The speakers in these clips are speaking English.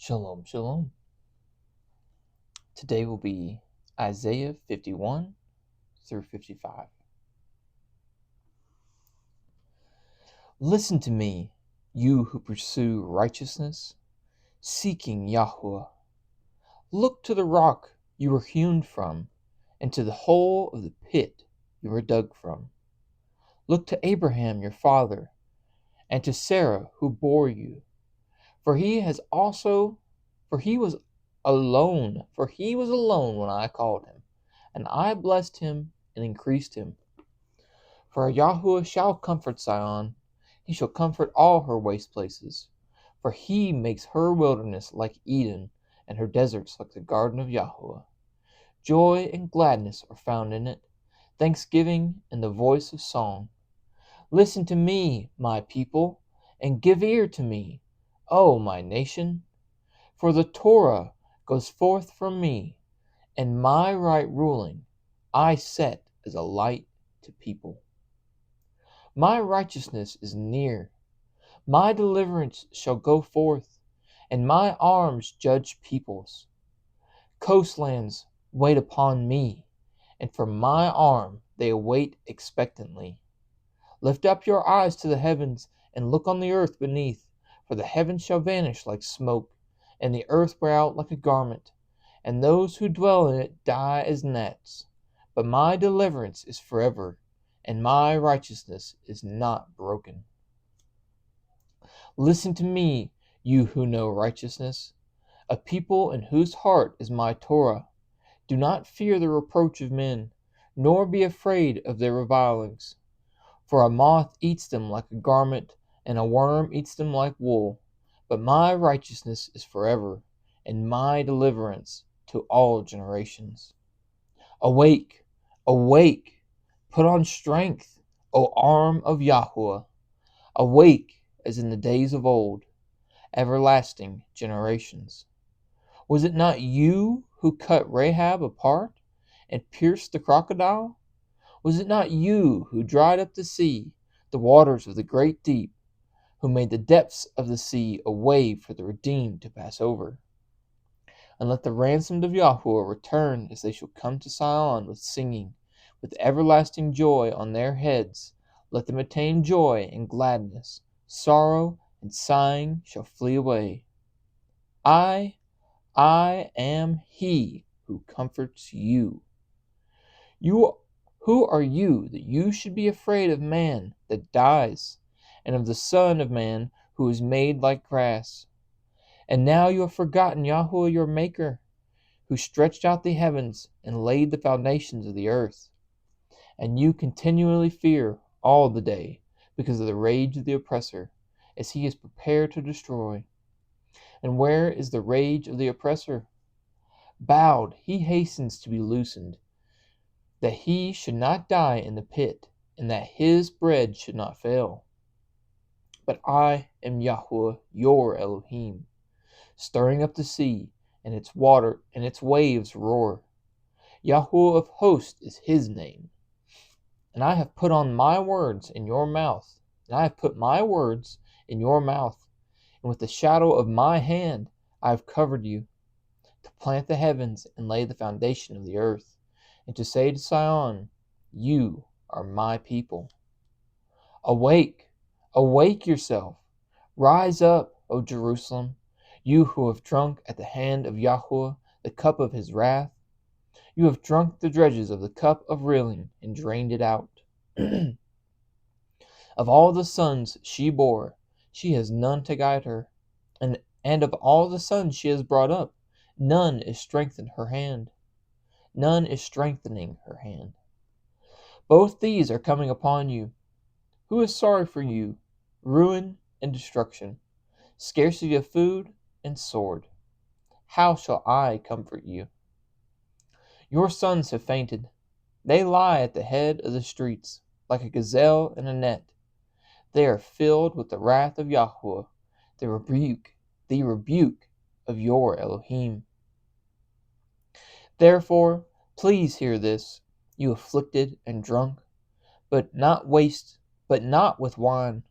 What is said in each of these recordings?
Shalom, shalom. Today will be Isaiah 51 through 55. Listen to me, you who pursue righteousness, seeking Yahweh. Look to the rock you were hewn from, and to the hole of the pit you were dug from. Look to Abraham your father, and to Sarah who bore you. For he was alone when I called him, and I blessed him and increased him. For Yahweh shall comfort Zion, he shall comfort all her waste places. For he makes her wilderness like Eden, and her deserts like the garden of Yahweh. Joy and gladness are found in it, thanksgiving and the voice of song. Listen to me, my people, and give ear to me, O my nation. For the Torah goes forth from me, and my right ruling I set as a light to people. My righteousness is near, my deliverance shall go forth, and my arms judge peoples. Coastlands wait upon me, and from my arm they await expectantly. Lift up your eyes to the heavens, and look on the earth beneath, for the heavens shall vanish like smoke, and the earth wear out like a garment, and those who dwell in it die as gnats. But my deliverance is forever, and my righteousness is not broken. Listen to me, you who know righteousness, a people in whose heart is my Torah. Do not fear the reproach of men, nor be afraid of their revilings. For a moth eats them like a garment, and a worm eats them like wool. But my righteousness is forever, and my deliverance to all generations. Awake, awake, put on strength, O arm of Yahweh. Awake as in the days of old, everlasting generations. Was it not you who cut Rahab apart and pierced the crocodile? Was it not you who dried up the sea, the waters of the great deep, who made the depths of the sea a way for the redeemed to pass over? And let the ransomed of Yahweh return as they shall come to Sion with singing, with everlasting joy on their heads. Let them attain joy and gladness. Sorrow and sighing shall flee away. I am he who comforts you. Who are you that you should be afraid of man that dies, and of the Son of Man who is made like grass? And now you have forgotten Yahweh your Maker, who stretched out the heavens and laid the foundations of the earth. And you continually fear all the day because of the rage of the oppressor, as he is prepared to destroy. And where is the rage of the oppressor? Bowed, he hastens to be loosened, that he should not die in the pit, and that his bread should not fail. But I am Yahweh your Elohim, stirring up the sea, and its water and its waves roar. Yahweh of hosts is his name. And I have put my words in your mouth, and with the shadow of my hand I have covered you, to plant the heavens and lay the foundation of the earth, and to say to Sion, you are my people. Awake, awake yourself, rise up, O Jerusalem, you who have drunk at the hand of Yahweh the cup of his wrath. You have drunk the dregs of the cup of reeling and drained it out. Of all the sons she bore, she has none to guide her, and of all the sons she has brought up, none is strengthening her hand. Both these are coming upon you. Who is sorry for you? Ruin and destruction, scarcity of food and sword. How shall I comfort you? Your sons have fainted. They lie at the head of the streets, like a gazelle in a net. They are filled with the wrath of Yahweh, the rebuke of your Elohim. Therefore, please hear this, you afflicted and drunk, but not with wine.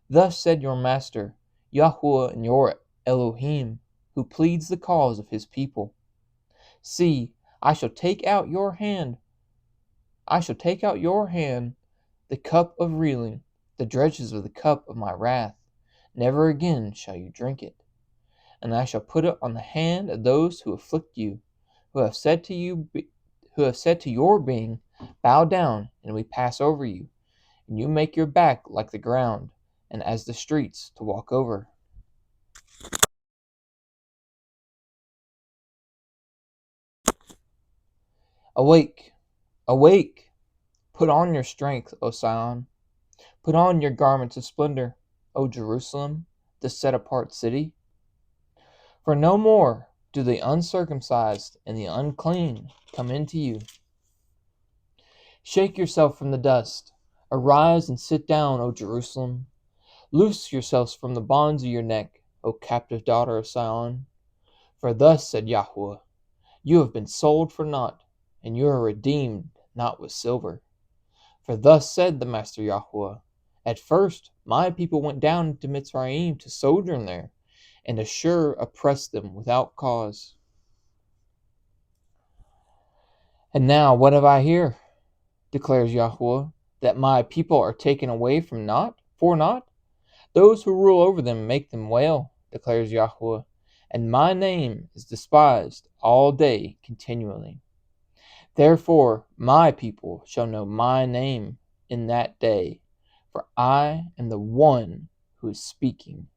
Thus said your master, Yahweh and your Elohim, who pleads the cause of his people. See, I shall take out your hand, the cup of reeling, the dregs of the cup of my wrath. Never again shall you drink it. And I shall put it on the hand of those who afflict you, who have said to your being, bow down, and we pass over you, and you make your back like the ground, and as the streets to walk over. Awake, awake! Put on your strength, O Sion. Put on your garments of splendor, O Jerusalem, the set-apart city. For no more do the uncircumcised and the unclean come into you. Shake yourself from the dust. Arise and sit down, O Jerusalem. Loose yourselves from the bonds of your neck, O captive daughter of Sion. For thus said YHWH, you have been sold for naught, and you are redeemed not with silver. For thus said the Master YHWH, at first my people went down into Mitzrayim to sojourn there, and Ashur oppressed them without cause. And now what have I here, declares YHWH, that my people are taken away for naught? Those who rule over them make them wail, declares YHWH, and my name is despised all day continually. Therefore my people shall know my name in that day, for I am the one who is speaking.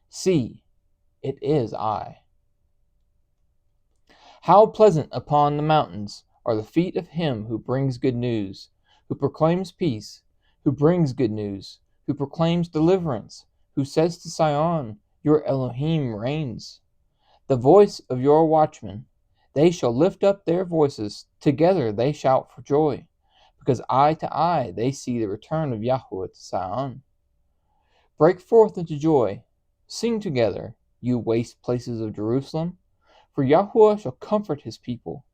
See, it is I. How pleasant upon the mountains are the feet of him who brings good news, who proclaims peace, who brings good news, who proclaims deliverance, who says to Sion, your Elohim reigns. The voice of your watchmen, they shall lift up their voices, together they shout for joy, because eye to eye they see the return of YHWH to Sion. Break forth into joy, sing together, you waste places of Jerusalem, for YHWH shall comfort his people.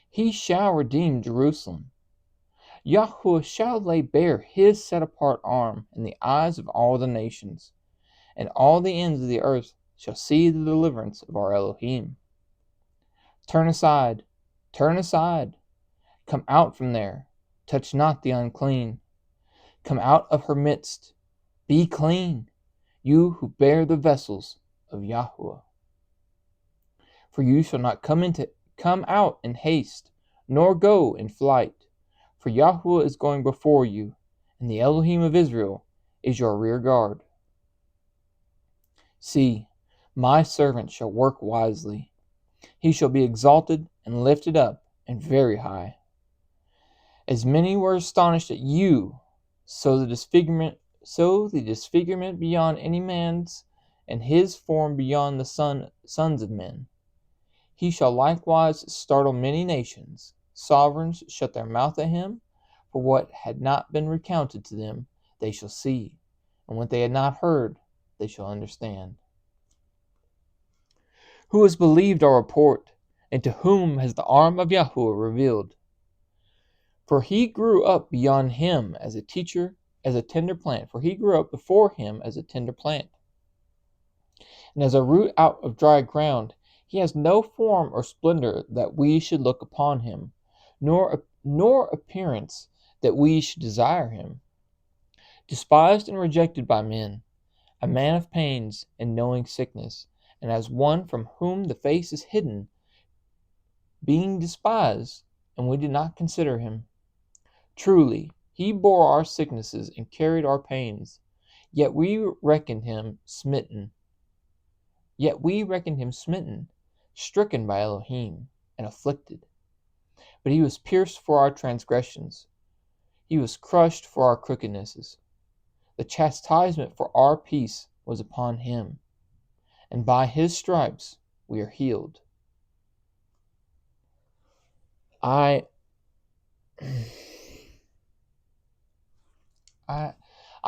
He shall redeem Jerusalem. YHWH shall lay bare his set-apart arm in the eyes of all the nations, and all the ends of the earth shall see the deliverance of our Elohim. Turn aside, come out from there, touch not the unclean. Come out of her midst, be clean, you who bear the vessels of YHWH. For you shall not come out in haste, nor go in flight. For YHWH is going before you, and the Elohim of Israel is your rear guard. See, my servant shall work wisely. He shall be exalted and lifted up and very high. As many were astonished at you, so the disfigurement beyond any man's, and his form beyond the sons of men. He shall likewise startle many nations. Sovereigns shut their mouth at him, for what had not been recounted to them they shall see, and what they had not heard they shall understand. Who has believed our report, and to whom has the arm of YHWH revealed? For he grew up beyond him as a tender plant, for he grew up before him as a tender plant. And as a root out of dry ground, he has no form or splendor that we should look upon him, nor appearance that we should desire him. Despised and rejected by men, a man of pains and knowing sickness, and as one from whom the face is hidden, being despised, and we did not consider him. Truly, he bore our sicknesses and carried our pains, yet we reckoned him smitten, stricken by Elohim, and afflicted. But he was pierced for our transgressions, he was crushed for our crookednesses. The chastisement for our peace was upon him, and by his stripes we are healed. I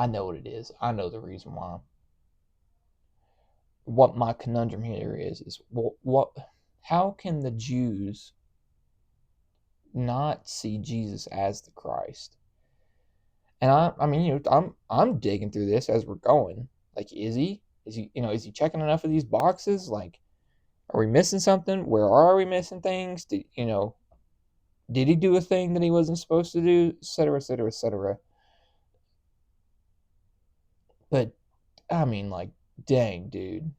know what it is. I know the reason why. What my conundrum here is how can the Jews not see Jesus as the Christ? And I'm digging through this as we're going. Like, is he checking enough of these boxes? Like, Are we missing something? Where are we missing things? Did he do a thing that he wasn't supposed to do? Etc. Etc. Etc. But I mean, like, dang, dude.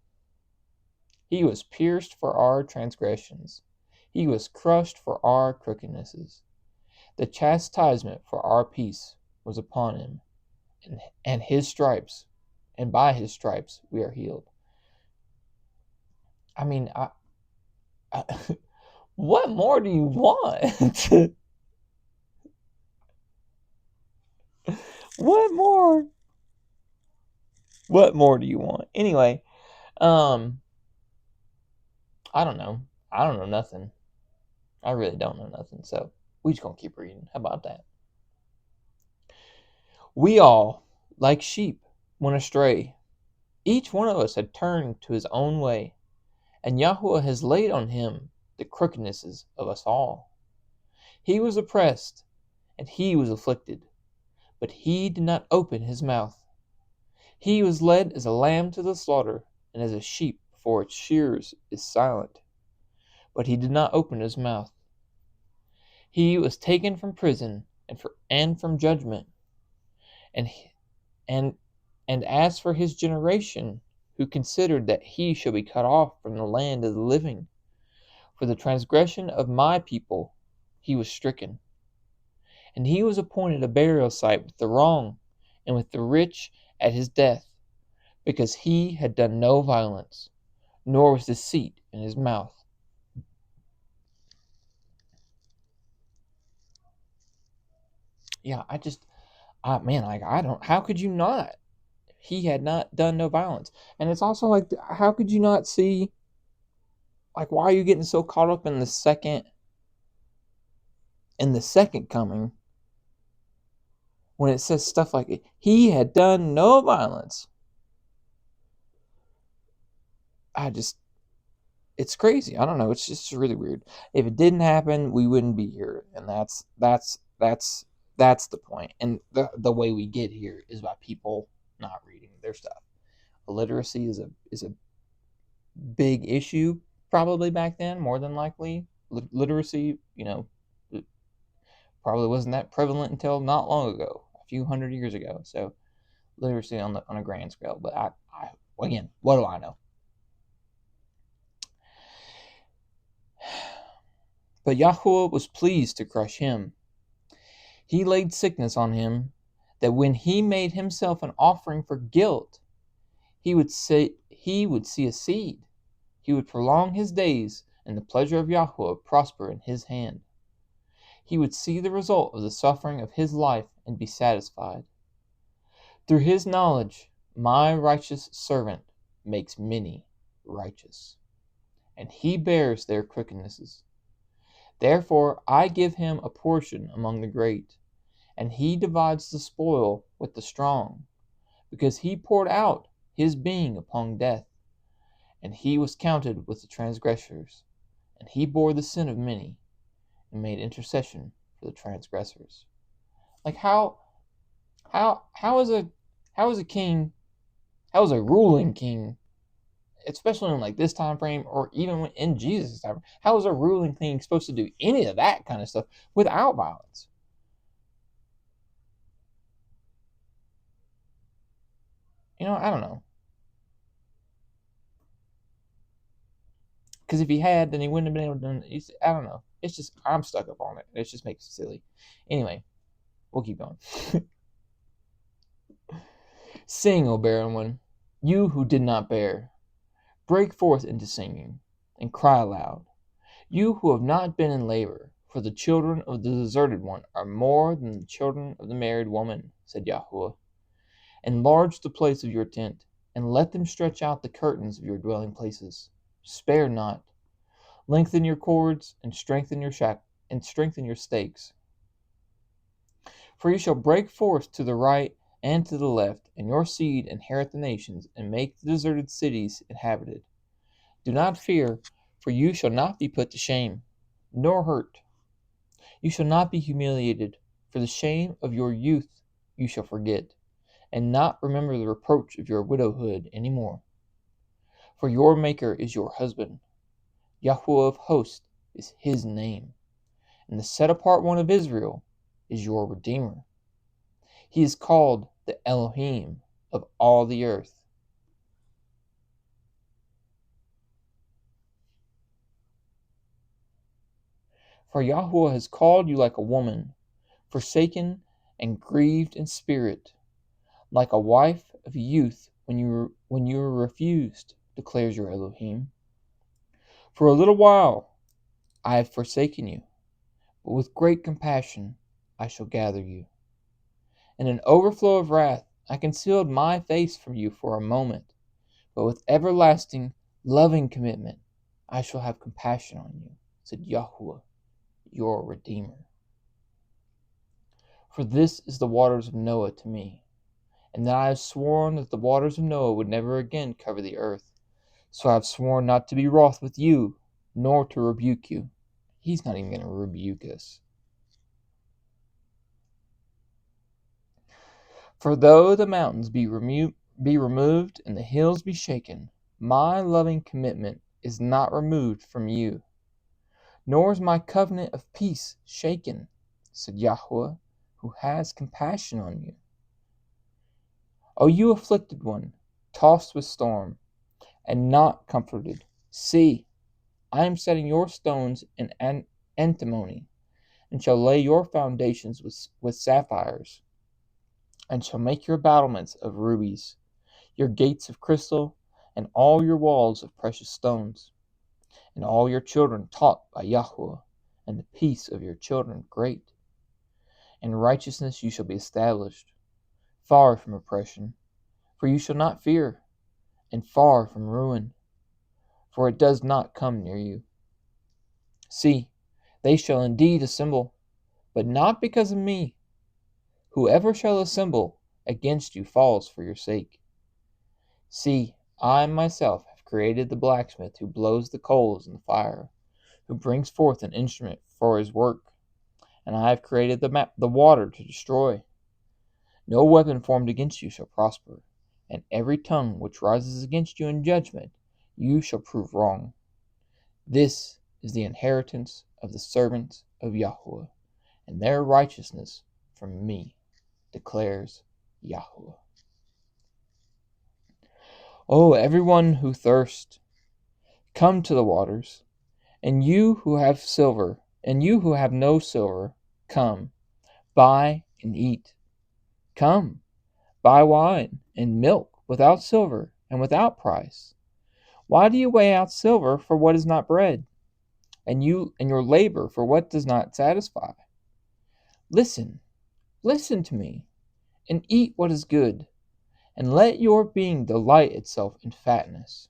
He was pierced for our transgressions. He was crushed for our crookednesses. The chastisement for our peace was upon him, and his stripes, and by his stripes we are healed. I mean, I what more do you want? What more? What more do you want? Anyway, um, I don't know. I don't know nothing. I really don't know nothing. So we just gonna keep reading. How about that? We all, like sheep, went astray. Each one of us had turned to his own way, and Yahweh has laid on him the crookednesses of us all. He was oppressed, and he was afflicted, but he did not open his mouth. He was led as a lamb to the slaughter, and as a sheep before its shearers is silent, but he did not open his mouth. He was taken from prison and from judgment, and and and as for his generation, who considered that he shall be cut off from the land of the living, for the transgression of my people he was stricken, and he was appointed a burial site with the wrong, and with the rich at his death, because he had done no violence, nor was deceit in his mouth. Yeah, man, like, I don't, how could you not? He had not done no violence. And it's also like, how could you not see, like, why are you getting so caught up in the second coming when it says stuff like, he had done no violence? It's crazy. I don't know. It's just really weird. If it didn't happen, we wouldn't be here, and that's the point. And the way we get here is by people not reading their stuff. Illiteracy is a big issue probably back then, more than likely. Literacy, it probably wasn't that prevalent until not long ago, a few hundred years ago. So literacy on a grand scale. But I again, what do I know? But Yahweh was pleased to crush him. He laid sickness on him, that when he made himself an offering for guilt, he would see a seed. He would prolong his days, and the pleasure of Yahweh prosper in his hand. He would see the result of the suffering of his life and be satisfied. Through his knowledge, my righteous servant makes many righteous, and he bears their crookednesses. Therefore I give him a portion among the great, and he divides the spoil with the strong, because he poured out his being upon death, and he was counted with the transgressors, and he bore the sin of many, and made intercession for the transgressors. Like, how is a king, how is a ruling king, especially in like this time frame, or even in Jesus' time, how is a ruling king supposed to do any of that kind of stuff without violence? I don't know. Because if he had, then he wouldn't have been able to do it. I don't know. It's just, I'm stuck up on it. It just makes it silly. Anyway, we'll keep going. Sing, O barren one, you who did not bear. Break forth into singing, and cry aloud. You who have not been in labor, for the children of the deserted one are more than the children of the married woman, said Yahweh. Enlarge the place of your tent, and let them stretch out the curtains of your dwelling places. Spare not. Lengthen your cords, and strengthen your stakes. For you shall break forth to the right and to the left, and your seed inherit the nations, and make the deserted cities inhabited. Do not fear, for you shall not be put to shame, nor hurt. You shall not be humiliated, for the shame of your youth you shall forget, and not remember the reproach of your widowhood any more. For your Maker is your husband, Yahweh of hosts is his name, and the set-apart one of Israel is your Redeemer. He is called the Elohim of all the earth. For Yahweh has called you like a woman, forsaken and grieved in spirit, like a wife of youth when you were refused, declares your Elohim. For a little while I have forsaken you, but with great compassion I shall gather you. In an overflow of wrath I concealed my face from you for a moment, but with everlasting, loving commitment I shall have compassion on you, said Yahweh, your Redeemer. For this is the waters of Noah to me, and that I have sworn that the waters of Noah would never again cover the earth. So I have sworn not to be wroth with you, nor to rebuke you. He's not even going to rebuke us. For though the mountains be removed and the hills be shaken, my loving commitment is not removed from you, nor is my covenant of peace shaken, said Yahweh, who has compassion on you. O you afflicted one, tossed with storm, and not comforted, see, I am setting your stones in antimony, and shall lay your foundations with sapphires, and shall make your battlements of rubies, your gates of crystal, and all your walls of precious stones, and all your children taught by Yahweh, and the peace of your children great. In righteousness you shall be established, far from oppression, for you shall not fear, and far from ruin, for it does not come near you. See, they shall indeed assemble, but not because of me. Whoever shall assemble against you falls for your sake. See, I myself have created the blacksmith who blows the coals in the fire, who brings forth an instrument for his work, and I have created the water to destroy. No weapon formed against you shall prosper, and every tongue which rises against you in judgment you shall prove wrong. This is the inheritance of the servants of Yahweh, and their righteousness from me, declares Yahweh. O everyone who thirsts, come to the waters, and you who have silver, and you who have no silver, come, buy and eat. Come, buy wine and milk without silver and without price. Why do you weigh out silver for what is not bread, and your labor for what does not satisfy? Listen, listen to me, and eat what is good, and let your being delight itself in fatness.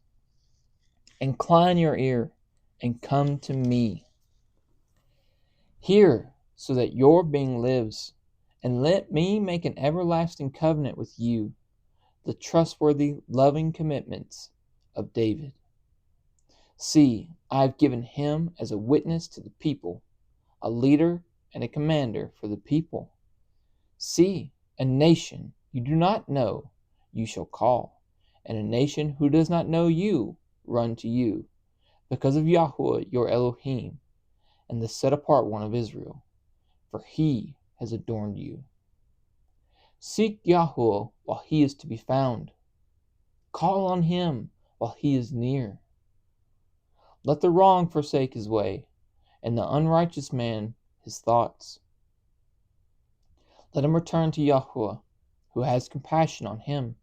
Incline your ear, and come to me. Hear, so that your being lives, and let me make an everlasting covenant with you, the trustworthy, loving commitments of David. See, I have given him as a witness to the people, a leader and a commander for the people. See, a nation you do not know, you shall call, and a nation who does not know you, run to you, because of Yahweh your Elohim, and the set-apart one of Israel, for he has adorned you. Seek Yahweh while he is to be found. Call on him while he is near. Let the wrong forsake his way, and the unrighteous man his thoughts. Let him return to Yahweh, who has compassion on him,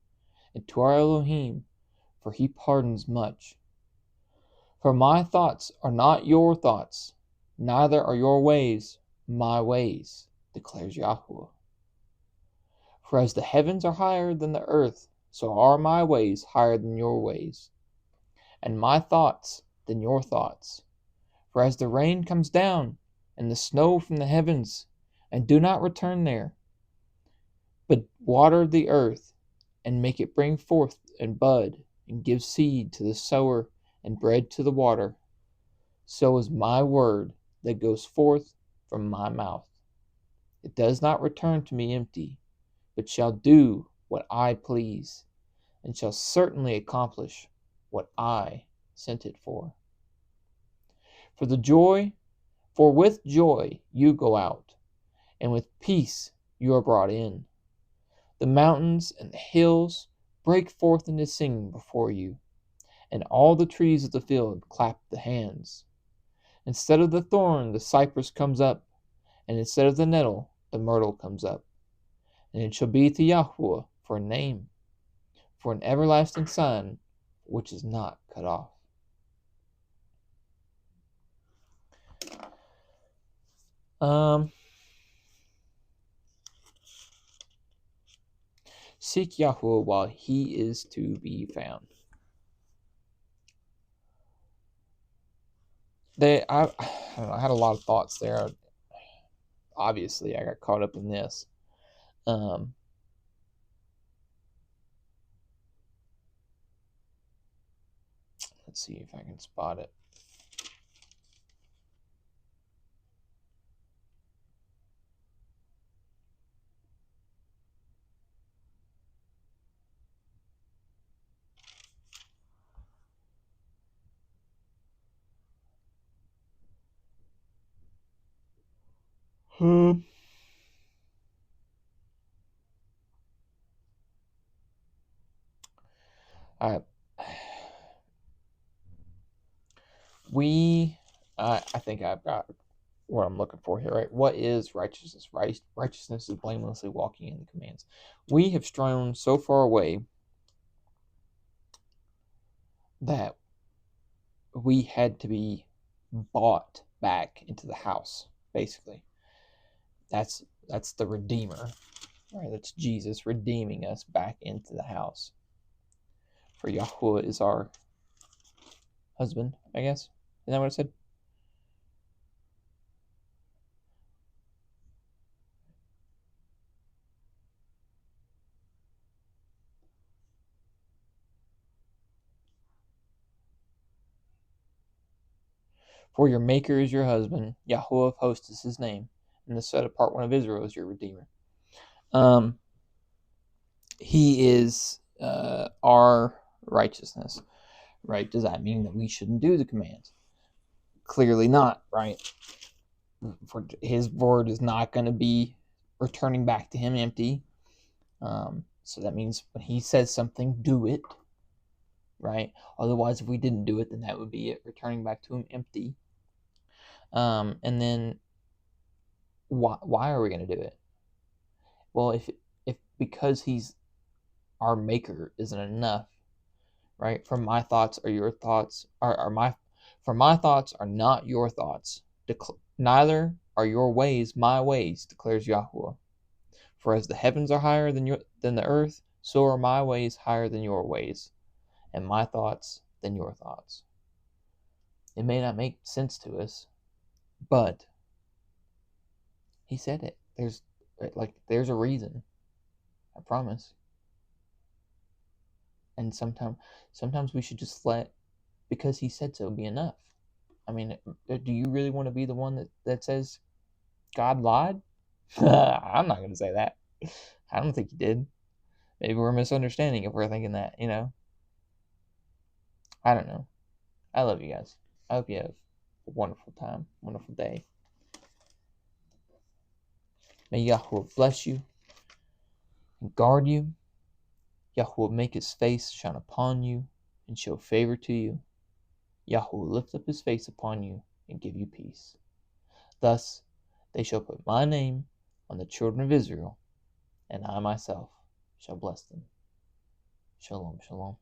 and to our Elohim, for he pardons much. For my thoughts are not your thoughts, neither are your ways my ways, declares Yahweh. For as the heavens are higher than the earth, so are my ways higher than your ways, and my thoughts than your thoughts. For as the rain comes down, and the snow from the heavens, and do not return there, but water the earth, and make it bring forth and bud, and give seed to the sower, and bread to the water, so is my word that goes forth from my mouth. It does not return to me empty, but shall do what I please, and shall certainly accomplish what I sent it for. For with joy you go out, and with peace you are brought in. The mountains and the hills break forth into singing before you, and all the trees of the field clap the hands. Instead of the thorn, the cypress comes up, and instead of the nettle, the myrtle comes up. And it shall be to Yahweh for a name, for an everlasting sign which is not cut off. Seek Yahweh while he is to be found. I don't know, I had a lot of thoughts there. Obviously, I got caught up in this. Let's see if I can spot it. I think I've got what I'm looking for here, right? What is righteousness? Righteousness is blamelessly walking in the commands. We have strayed so far away that we had to be bought back into the house, basically. That's the Redeemer, right? That's Jesus redeeming us back into the house. For Yahweh is our husband, I guess. Isn't that what it said? For your Maker is your husband, Yahweh of hosts is his name, and the set apart one of Israel is your Redeemer. He is our righteousness, right? Does that mean that we shouldn't do the commands? Clearly not, right? For his word is not going to be returning back to him empty. So that means when he says something, do it, right? Otherwise, if we didn't do it, then that would be it, returning back to him empty. And then why are we going to do it? Well, if because he's our maker isn't enough, right? For my thoughts are your thoughts, for my thoughts are not your thoughts. Neither are your ways my ways, declares Yahweh. For as the heavens are higher than the earth, so are my ways higher than your ways, and my thoughts than your thoughts. It may not make sense to us, but he said it. There's a reason. I promise. And sometimes we should just let, because he said so, be enough. I mean, do you really want to be the one that says God lied? I'm not going to say that. I don't think he did. Maybe we're misunderstanding if we're thinking that, I don't know. I love you guys. I hope you have a wonderful time, wonderful day. May Yahweh bless you and guard you. Yahweh make his face shine upon you and show favor to you. Yahweh lift up his face upon you and give you peace. Thus they shall put my name on the children of Israel, and I myself shall bless them. Shalom, shalom.